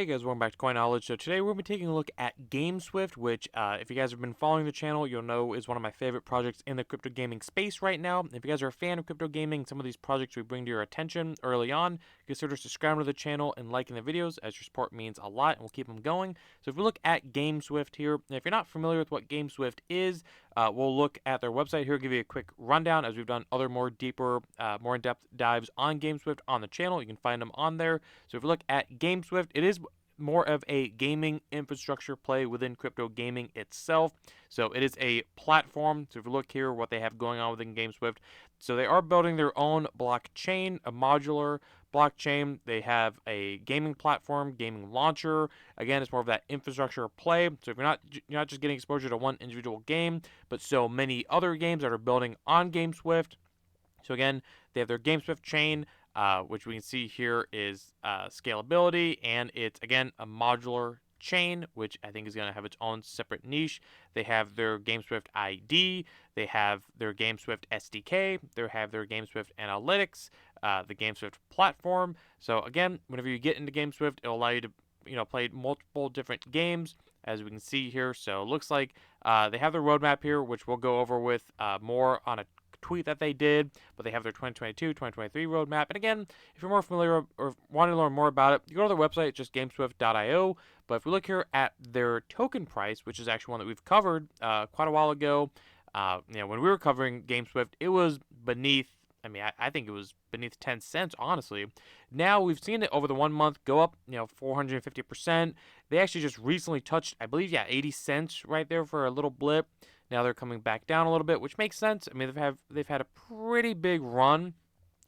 Hey guys, welcome back to Coin Knowledge. So today we're going to be taking a look at GameSwift, which if you guys have been following the channel, you'll know is one of my favorite projects in the crypto gaming space right now. If you guys are a fan of crypto gaming, some of these projects we bring to your attention early on, consider subscribing to the channel and liking the videos, as your support means a lot and we'll keep them going. So if we look at GameSwift here, and if you're not familiar with what GameSwift is, we'll look at their website here, give you a quick rundown as we've done other more deeper, more in-depth dives on GameSwift on the channel. You can find them on there. So if you look at GameSwift, it is more of a gaming infrastructure play within crypto gaming itself. So it is a platform. So if you look here, what they have going on within GameSwift, so they are building their own blockchain, a modular blockchain. They have a gaming platform, gaming launcher. Again, it's more of that infrastructure play. So if you're not just getting exposure to one individual game, but so many other games that are building on GameSwift. So again, they have their GameSwift chain, which we can see here is scalability, and it's, again, a modular chain, which I think is going to have its own separate niche. They have their GameSwift ID, they have their GameSwift SDK, they have their GameSwift Analytics, the GameSwift platform. So again, whenever you get into GameSwift, it'll allow you to play multiple different games, as we can see here. So it looks like they have their roadmap here, which we'll go over with more on a tweet that they did, but they have their 2022, 2023 roadmap. And again, if you're more familiar or want to learn more about it, you go to their website, just gameswift.io. But if we look here at their token price, which is actually one that we've covered quite a while ago, when we were covering GameSwift, it was beneath, I think it was beneath 10 cents, honestly. Now we've seen it over the 1 month go up, 450%. They actually just recently touched, I believe, 80 cents right there for a little blip. Now they're coming back down a little bit, which makes sense. They've had a pretty big run,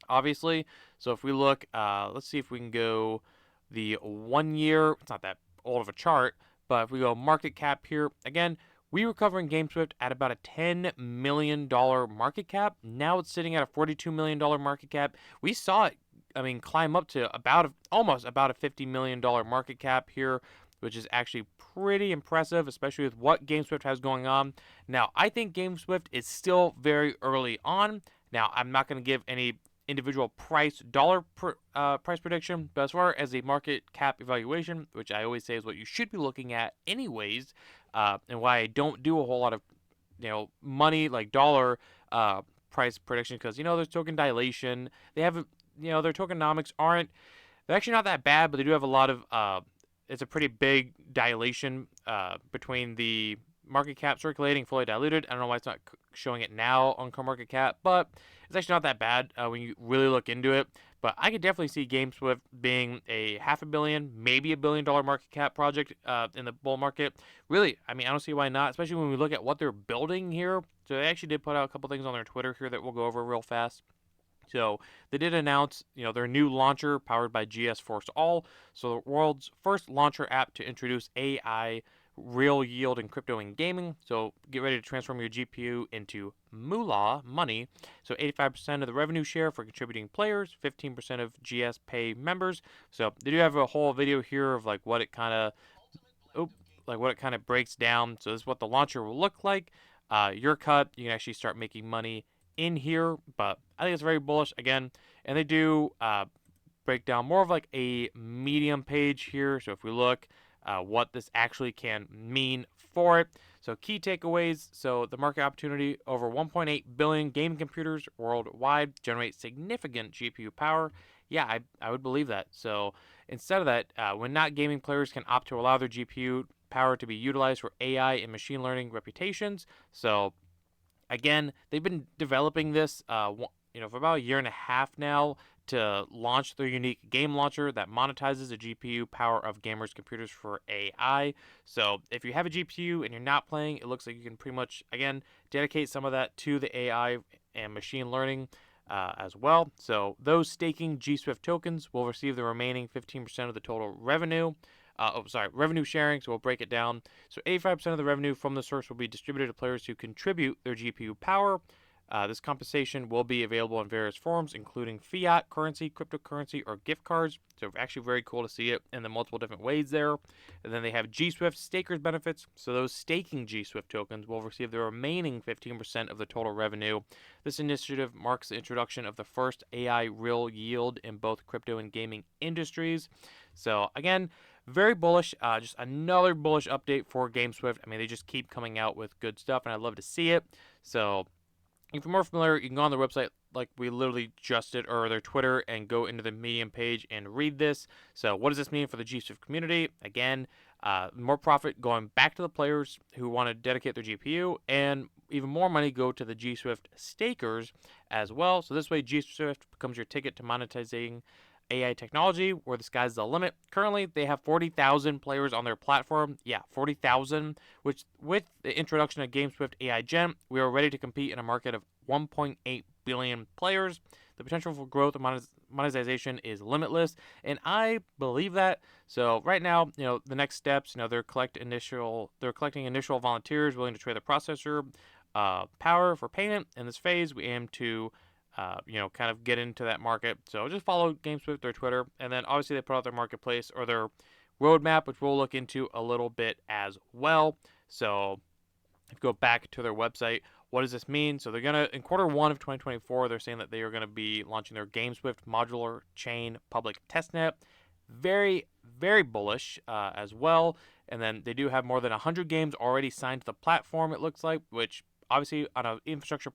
obviously. So if we look, let's see if we can go the 1 year. It's not that old of a chart, but if we go market cap here, again, we were covering GameSwift at about a $10 million market cap. Now it's sitting at a $42 million market cap. We saw it, climb up to almost about a $50 million market cap here, which is actually pretty impressive, especially with what GameSwift has going on. Now, I think GameSwift is still very early on. Now, I'm not going to give any individual price prediction, but as far as a market cap evaluation, which I always say is what you should be looking at anyways, and why I don't do a whole lot of money, like dollar price prediction, because there's token dilation. They have their tokenomics they're actually not that bad, but they do have a lot of it's a pretty big dilation between the market cap circulating fully diluted. I don't know why it's not showing it now on CoinMarketCap, but it's actually not that bad when you really look into it. But I could definitely see GameSwift being a $500 million, maybe $1 billion market cap project in the bull market. Really, I don't see why not, especially when we look at what they're building here. So they actually did put out a couple things on their Twitter here that we'll go over real fast. So they did announce, their new launcher powered by GS Force All. So the world's first launcher app to introduce AI real yield in crypto and gaming. So get ready to transform your GPU into moolah, money. So 85% of the revenue share for contributing players, 15% of GS Pay members. So they do have a whole video here of what it kind of breaks down. So this is what the launcher will look like. Your cut, you can actually start making money in here, but I think it's very bullish again. And they do break down more of a medium page here. So if we look what this actually can mean for it. So key takeaways. So the market opportunity, over 1.8 billion gaming computers worldwide generate significant GPU power. Yeah, I would believe that. So instead of that, when not gaming players can opt to allow their GPU power to be utilized for AI and machine learning reputations. So again, they've been developing this for about a year and a half now to launch their unique game launcher that monetizes the GPU power of gamers' computers for AI. So if you have a GPU and you're not playing, it looks like you can pretty much, again, dedicate some of that to the AI and machine learning as well. So those staking GSwift tokens will receive the remaining 15% of the total revenue. Revenue sharing, so we'll break it down. So 85% of the revenue from the source will be distributed to players who contribute their GPU power. This compensation will be available in various forms, including fiat currency, cryptocurrency, or gift cards. So actually very cool to see it in the multiple different ways there. And then they have GSwift stakers benefits. So those staking GSwift tokens will receive the remaining 15% of the total revenue. This initiative marks the introduction of the first AI real yield in both crypto and gaming industries. So again, very bullish. Just another bullish update for GameSwift. I mean, they just keep coming out with good stuff, and I'd love to see it. So if you're more familiar, you can go on their website like we literally just did, or their Twitter, and go into the Medium page and read this. So what does this mean for the GSwift community? Again, more profit going back to the players who want to dedicate their GPU, and even more money go to the GSwift stakers as well. So this way, GSwift becomes your ticket to monetizing AI technology, where the sky's the limit. Currently, they have 40,000 players on their platform. Yeah, 40,000, which with the introduction of GameSwift AI Gen, we are ready to compete in a market of 1.8 billion players. The potential for growth and monetization is limitless, and I believe that. So right now, the next steps, they're collecting initial volunteers willing to trade the processor power for payment. In this phase, we aim to kind of get into that market. So just follow GameSwift, their Twitter, and then obviously they put out their marketplace or their roadmap, which we'll look into a little bit as well. So if you go back to their website, what does this mean? So they're going to, in Q1 of 2024, they're saying that they are going to be launching their GameSwift modular chain public testnet. Very, very bullish as well. And then they do have more than 100 games already signed to the platform, it looks like, which obviously on an infrastructure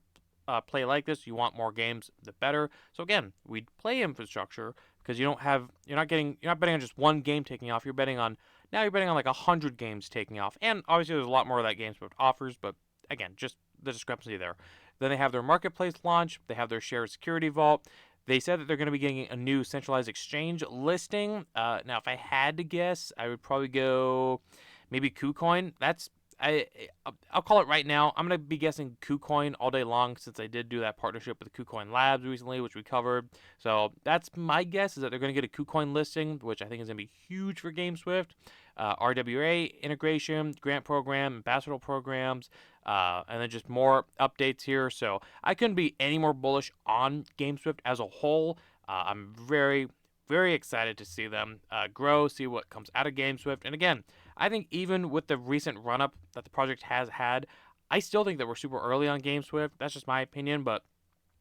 play like this, you want more games, the better. So again, we play infrastructure because you're not betting on just one game taking off. You're betting on like 100 games taking off, and obviously there's a lot more that GameSwift offers. But again, just the discrepancy there. Then they have their marketplace launch. They have their shared security vault. They said that they're going to be getting a new centralized exchange listing. Now, if I had to guess, I would probably go maybe KuCoin. I'll call it right now. I'm going to be guessing KuCoin all day long since I did do that partnership with KuCoin Labs recently, which we covered. So that's my guess, is that they're going to get a KuCoin listing, which I think is going to be huge for GameSwift. RWA integration, grant program, ambassador programs, and then just more updates here. So I couldn't be any more bullish on GameSwift as a whole. I'm very, very excited to see them grow, see what comes out of GameSwift. And again, I think even with the recent run-up that the project has had, I still think that we're super early on GameSwift. That's just my opinion, but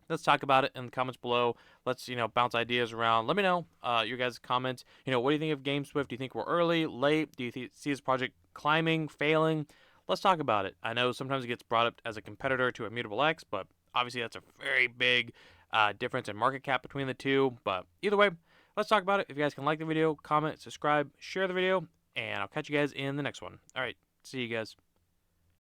let's talk about it in the comments below. Let's, bounce ideas around. Let me know your guys' comments. What do you think of GameSwift? Do you think we're early, late? Do you see this project climbing, failing? Let's talk about it. I know sometimes it gets brought up as a competitor to Immutable X, but obviously that's a very big difference in market cap between the two. But either way, let's talk about it. If you guys can like the video, comment, subscribe, share the video, and I'll catch you guys in the next one. All right, see you guys.